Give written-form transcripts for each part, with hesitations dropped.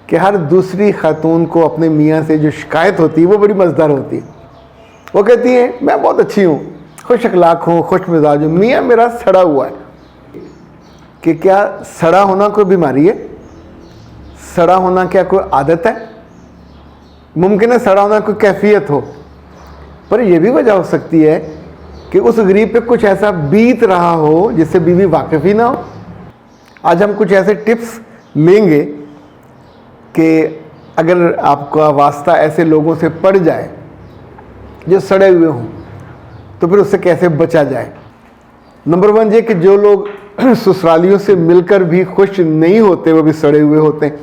कि हर दूसरी खातून को अपने मियाँ से जो शिकायत होती है वो बड़ी मज़ेदार होती है। वो कहती हैं मैं बहुत अच्छी हूँ, खुश अखलाक हूँ, खुश मिजाज हूँ, मियाँ मेरा सड़ा हुआ है। कि क्या सड़ा होना कोई बीमारी है? सड़ा होना क्या कोई आदत है? मुमकिन है सड़ा होना कोई कैफियत हो, पर यह भी वजह हो सकती है कि उस गरीब पे कुछ ऐसा बीत रहा हो जिससे बीवी वाकिफ ही ना हो। आज हम कुछ ऐसे टिप्स लेंगे कि अगर आपका वास्ता ऐसे लोगों से पड़ जाए जो सड़े हुए हों तो फिर उससे कैसे बचा जाए। नंबर 1 ये कि जो लोग ससुरालियों से मिलकर भी खुश नहीं होते, वो भी सड़े हुए होते हैं,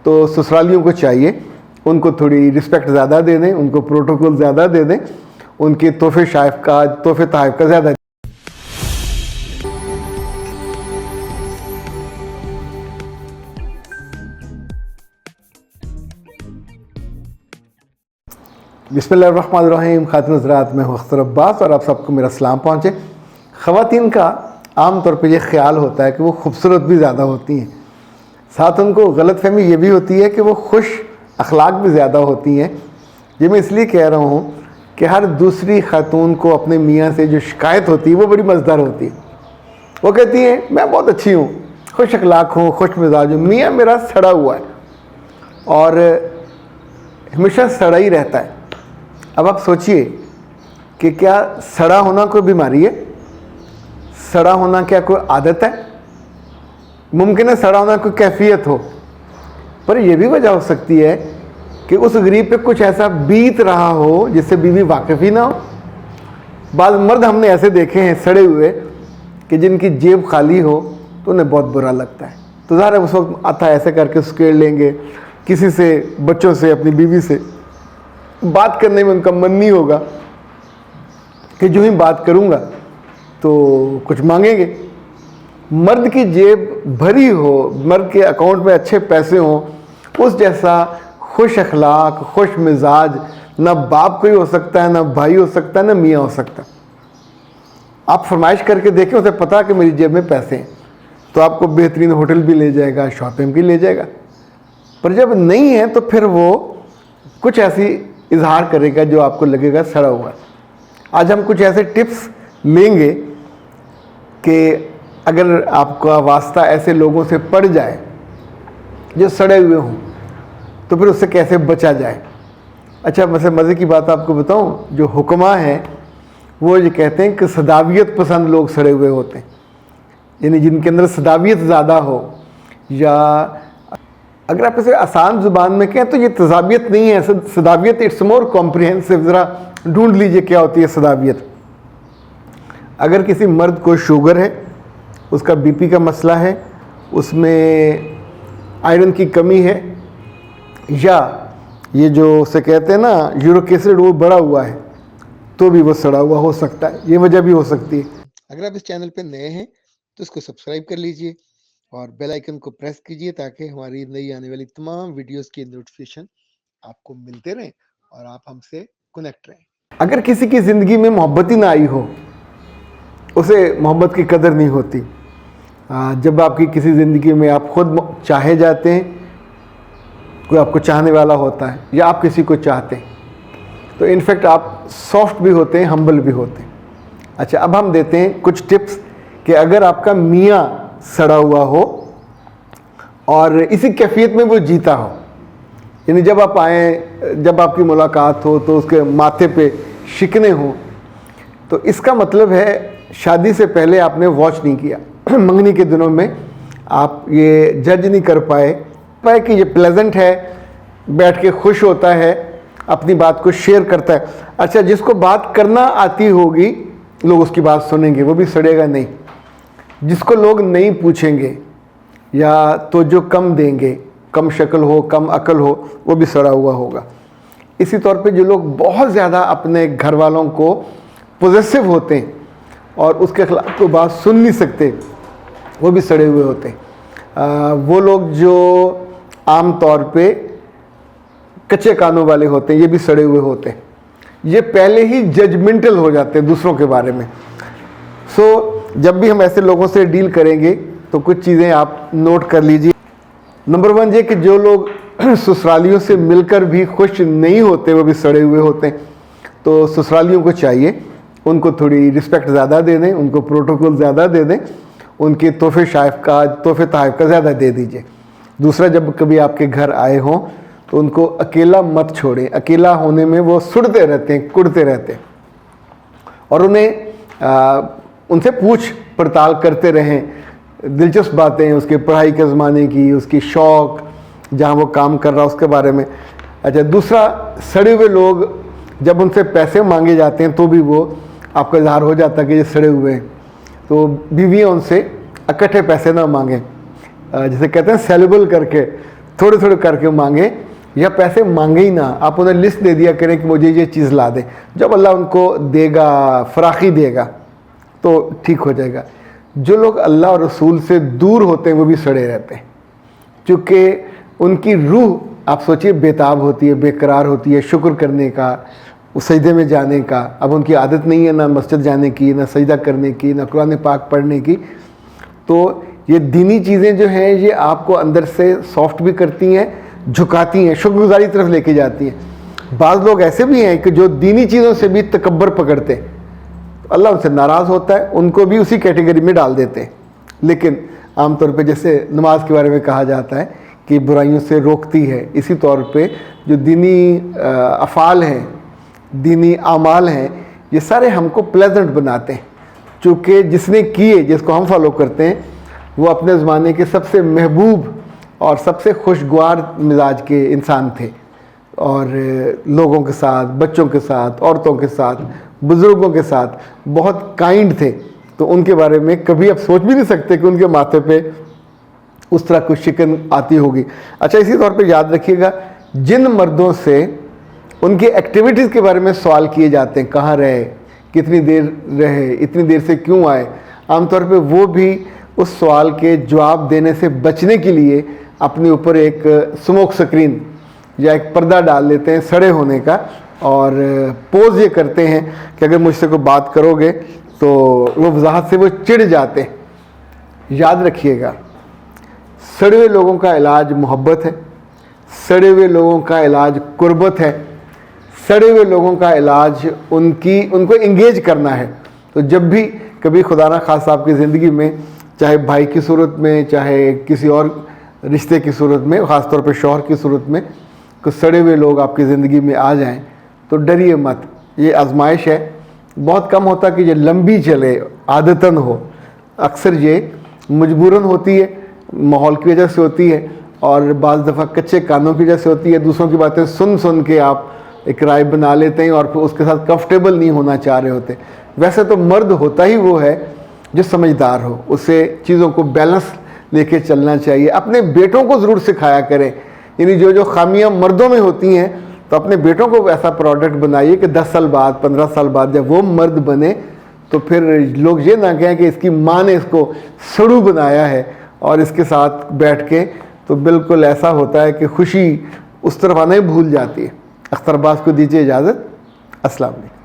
तो ससुरालियों को चाहिए उनको थोड़ी रिस्पेक्ट ज़्यादा दे दें, उनको प्रोटोकॉल ज़्यादा दे दें, उनके तोहफे तहफ़ का ज़्यादा। बिस्मिल्लाहिर्रहमानिर्रहीम। खातिन हज़रात, मैं हूँ अख्तर अब्बास और आप सबको मेरा सलाम पहुँचे। ख़वातीन का आम तौर पे ये ख्याल होता है कि वो खूबसूरत भी ज़्यादा होती हैं, साथ उनको गलतफहमी ये भी होती है कि वो खुश अखलाक भी ज़्यादा होती हैं। ये मैं इसलिए कह रहा हूँ कि हर दूसरी खातून को अपने मियाँ से जो शिकायत होती है वो बड़ी मज़ेदार होती है। वो कहती हैं मैं बहुत अच्छी हूँ, खुश अखलाक हूँ, खुश मिजाज हूँ, मियाँ मेरा सड़ा हुआ है और हमेशा सड़ा ही रहता है। अब आप सोचिए कि क्या सड़ा होना कोई बीमारी है? सड़ा होना क्या कोई आदत है? मुमकिन है सड़ा होना कोई कैफियत हो, पर यह भी वजह हो सकती है कि उस गरीब पे कुछ ऐसा बीत रहा हो जिससे बीवी वाकिफ ही ना हो। बाज़ मर्द हमने ऐसे देखे हैं सड़े हुए कि जिनकी जेब खाली हो तो उन्हें बहुत बुरा लगता है, तो ज़ाहिर है उस वक्त आता ऐसे करके स्केल लेंगे, किसी से, बच्चों से, अपनी बीवी से बात करने में उनका मन नहीं होगा कि जो ही बात करूँगा तो कुछ मांगेंगे। मर्द की जेब भरी हो, मर्द के अकाउंट में अच्छे पैसे हों, उस जैसा खुश अखलाक, खुश मिजाज ना बाप कोई हो सकता है, ना भाई हो सकता है, ना मियाँ हो सकता है। आप फरमाइश करके देखें, उसे पता कि मेरी जेब में पैसे हैं तो आपको बेहतरीन होटल भी ले जाएगा, शॉपिंग भी ले जाएगा। पर जब नहीं है तो फिर वो कुछ ऐसी इजहार करेगा जो आपको लगेगा सड़ा हुआ है। आज हम कुछ ऐसे टिप्स लेंगे कि अगर आपका वास्ता ऐसे लोगों से पड़ जाए जो सड़े हुए हों तो फिर उससे कैसे बचा जाए। अच्छा, वैसे मज़े की बात आपको बताऊं, जो हुक्मा हैं वो ये कहते हैं कि सदावियत पसंद लोग सड़े हुए होते हैं, यानी जिनके अंदर सदावियत ज़्यादा हो, या अगर आप इसे आसान ज़ुबान में कहें तो ये तज़ाबियत नहीं है, सदावियत इट्स मोर कॉम्प्रिहेंसिव। ज़रा ढूंढ लीजिए क्या होती है सदावियत। अगर किसी मर्द को शुगर है, उसका बीपी का मसला है, उसमें आयरन की कमी है, या ये जो उसे कहते हैं ना यूरिक एसिड वो बढ़ा हुआ है, तो भी वो सड़ा हुआ हो सकता है। ये वजह भी हो सकती है। अगर आप इस चैनल पे नए हैं तो इसको सब्सक्राइब कर लीजिए और बेल आइकन को प्रेस कीजिए ताकि हमारी नई आने वाली तमाम वीडियोस की नोटिफिकेशन आपको मिलते रहें और आप हमसे कनेक्ट रहें। अगर किसी की ज़िंदगी में मोहब्बत ही ना आई हो, उसे मोहब्बत की कदर नहीं होती। जब आपकी किसी ज़िंदगी में आप खुद चाहे जाते हैं, कोई आपको चाहने वाला होता है या आप किसी को चाहते हैं, तो इनफैक्ट आप सॉफ्ट भी होते हैं, हम्बल भी होते हैं। अच्छा, अब हम देते हैं कुछ टिप्स कि अगर आपका मियाँ सड़ा हुआ हो और इसी कैफियत में वो जीता हो, यानी जब आप आएँ, जब आपकी मुलाकात हो तो उसके माथे पे शिकने हों, तो इसका मतलब है शादी से पहले आपने वॉच नहीं किया। मंगनी के दिनों में आप ये जज नहीं कर पाए कि ये प्लेजेंट है, बैठ के खुश होता है, अपनी बात को शेयर करता है। अच्छा, जिसको बात करना आती होगी लोग उसकी बात सुनेंगे, वो भी सड़ेगा नहीं। जिसको लोग नहीं पूछेंगे या तो जो कम देंगे, कम शक्ल हो, कम अकल हो, वो भी सड़ा हुआ होगा। इसी तौर पे जो लोग बहुत ज़्यादा अपने घर वालों को पॉजेसिव होते हैं और उसके खिलाफ कोई बात सुन नहीं सकते, वो भी सड़े हुए होते हैं। वो लोग जो आम तौर पे कच्चे कानों वाले होते हैं, ये भी सड़े हुए होते हैं। ये पहले ही जजमेंटल हो जाते हैं दूसरों के बारे में। जब भी हम ऐसे लोगों से डील करेंगे तो कुछ चीज़ें आप नोट कर लीजिए। नंबर 1 ये कि जो लोग ससुरालियों से मिलकर भी खुश नहीं होते, वो भी सड़े हुए होते हैं। तो ससुरालियों को चाहिए उनको थोड़ी रिस्पेक्ट ज़्यादा दे दें, उनको प्रोटोकॉल ज़्यादा दे दें, उनके तोहफे तहफ़ का ज़्यादा दे दीजिए। दूसरा, जब कभी आपके घर आए हों तो उनको अकेला मत छोड़ें। अकेला होने में वो सुड़ते रहते हैं, कुड़ते रहते हैं, और उन्हें उनसे पूछ पड़ताल करते रहें, दिलचस्प बातें उसके पढ़ाई के ज़माने की, उसकी शौक़, जहाँ वो काम कर रहा है उसके बारे में। अच्छा, दूसरा, सड़े हुए लोग जब उनसे पैसे मांगे जाते हैं तो भी वो आपका इजहार हो जाता है कि ये सड़े हुए हैं। तो बीवियाँ उनसे इकट्ठे पैसे ना मांगें, जैसे कहते हैं सेलेबल करके, थोड़े थोड़े करके मांगें, या पैसे मांगे ही ना। आप उन्हें लिस्ट दे दिया करें कि मुझे ये चीज़ ला दे। जब अल्लाह उनको देगा, फराखी देगा, तो ठीक हो जाएगा। जो लोग अल्लाह और रसूल से दूर होते हैं वो भी सड़े रहते हैं, क्योंकि उनकी रूह, आप सोचिए, बेताब होती है, बेकरार होती है शुक्र करने का, उस सजदे में जाने का। अब उनकी आदत नहीं है ना मस्जिद जाने की, ना सजदा करने की, ना कुरान पाक पढ़ने की। तो ये दीनी चीज़ें जो हैं ये आपको अंदर से सॉफ्ट भी करती हैं, झुकाती हैं, शुक्रगुजारी तरफ लेके जाती हैं। बाज़ लोग ऐसे भी हैं कि जो दीनी चीज़ों से भी तकब्बर पकड़ते हैं, अल्लाह उनसे नाराज़ होता है, उनको भी उसी कैटेगरी में डाल देते हैं। लेकिन आमतौर पे जैसे नमाज के बारे में कहा जाता है कि बुराइयों से रोकती है, इसी तौर पे जो दीनी अफ़ाल हैं, दीनी आमाल हैं, ये सारे हमको प्लेजेंट बनाते हैं। चूँकि जिसने किए, जिसको हम फॉलो करते हैं, वो अपने ज़माने के सबसे महबूब और सबसे खुशगवार मिजाज के इंसान थे, और लोगों के साथ, बच्चों के साथ, औरतों के साथ, बुज़ुर्गों के साथ बहुत काइंड थे। तो उनके बारे में कभी आप सोच भी नहीं सकते कि उनके माथे पे उस तरह कुछ शिकन आती होगी। अच्छा, इसी तौर पे याद रखिएगा, जिन मर्दों से उनकी एक्टिविटीज़ के बारे में सवाल किए जाते हैं, कहाँ रहे, कितनी देर रहे, इतनी देर से क्यों आए, आमतौर पे वो भी उस सवाल के जवाब देने से बचने के लिए अपने ऊपर एक स्मोक स्क्रीन या एक पर्दा डाल लेते हैं सड़े होने का, और पोज ये करते हैं कि अगर मुझसे कोई बात करोगे तो वो वजाहत से वो चिढ़ जाते हैं। याद रखिएगा, सड़े हुए लोगों का इलाज मोहब्बत है, सड़े हुए लोगों का इलाज कुर्बत है, सड़े हुए लोगों का इलाज उनको इंगेज करना है। तो जब भी कभी खुदा ना खासा आपकी ज़िंदगी में, चाहे भाई की सूरत में, चाहे किसी और रिश्ते की सूरत में, ख़ासतौर पे शौहर की सूरत में, कुछ सड़े हुए लोग आपकी ज़िंदगी में आ जाएं, तो डरिए मत। ये आजमाइश है, बहुत कम होता कि ये लंबी चले, आदतन हो। अक्सर ये मजबूरन होती है, माहौल की वजह से होती है, और बाज़ दफ़ा कच्चे कानों की वजह से होती है। दूसरों की बातें सुन सुन के आप एक राय बना लेते हैं और फिर उसके साथ कंफर्टेबल नहीं होना चाह रहे होते। वैसे तो मर्द होता ही वो है जो समझदार हो, उसे चीज़ों को बैलेंस लेके चलना चाहिए। अपने बेटों को ज़रूर सिखाया करें, यानी जो जो खामियां मर्दों में होती हैं, तो अपने बेटों को ऐसा प्रोडक्ट बनाइए कि 10 साल बाद, 15 साल बाद जब वो मर्द बने तो फिर लोग ये ना कहें कि इसकी माँ ने इसको सड़ू बनाया है, और इसके साथ बैठ के तो बिल्कुल ऐसा होता है कि खुशी उस तरफ आना ही भूल जाती है। अख्तर अब्बास को दीजिए इजाज़त। अस्सलाम वालेकुम।